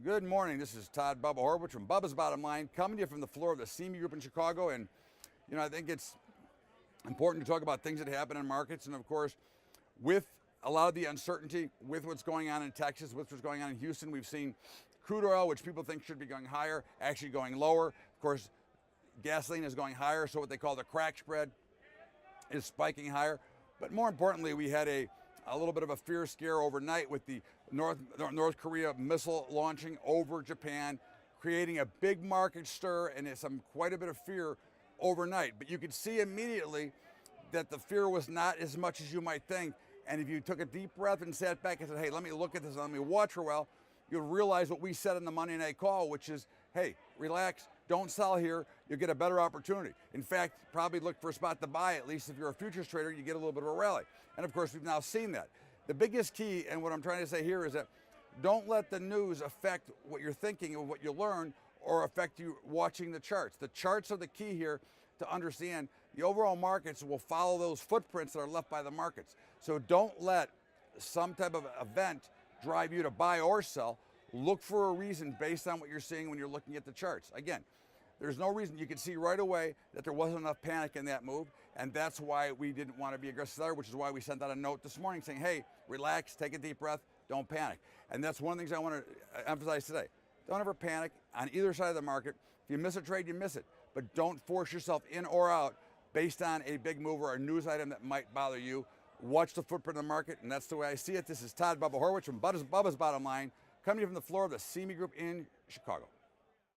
Good morning. This is Todd Bubba Horwitz from Bubba's Bottom Line, coming to you from the floor of the CME Group in Chicago. And I think it's important to talk about things that happen in markets. And of course, with a lot of the uncertainty, with what's going on in Texas, with what's going on in Houston, we've seen crude oil, which people think should be going higher, actually going lower. Of course, gasoline is going higher, so what they call the crack spread is spiking higher. But more importantly, we had a little bit of a fear scare overnight with the North Korea missile launching over Japan, creating a big market stir and quite a bit of fear overnight. But you could see immediately that the fear was not as much as you might think. And if you took a deep breath and sat back and said, hey, let me look at this, let me watch for a while, you'll realize what we said in the Monday night call, which is, hey, relax, don't sell here, you'll get a better opportunity. In fact, probably look for a spot to buy, at least if you're a futures trader, you get a little bit of a rally. And of course, we've now seen that. The biggest key, and what I'm trying to say here, is that don't let the news affect what you're thinking and what you learn, or affect you watching the charts. The charts are the key here to understand the overall markets will follow those footprints that are left by the markets. So don't let some type of event drive you to buy or sell. Look for a reason based on what you're seeing when you're looking at the charts. Again, there's no reason. You can see right away that there wasn't enough panic in that move, and that's why we didn't want to be aggressive there, which is why we sent out a note this morning saying, hey, relax, take a deep breath, don't panic. And that's one of the things I want to emphasize today. Don't ever panic on either side of the market. If you miss a trade, you miss it. But don't force yourself in or out based on a big move or a news item that might bother you. Watch the footprint of the market, and that's the way I see it. This is Todd Bubba Horwitz from Bubba's Bottom Line, coming to you from the floor of the CME Group in Chicago.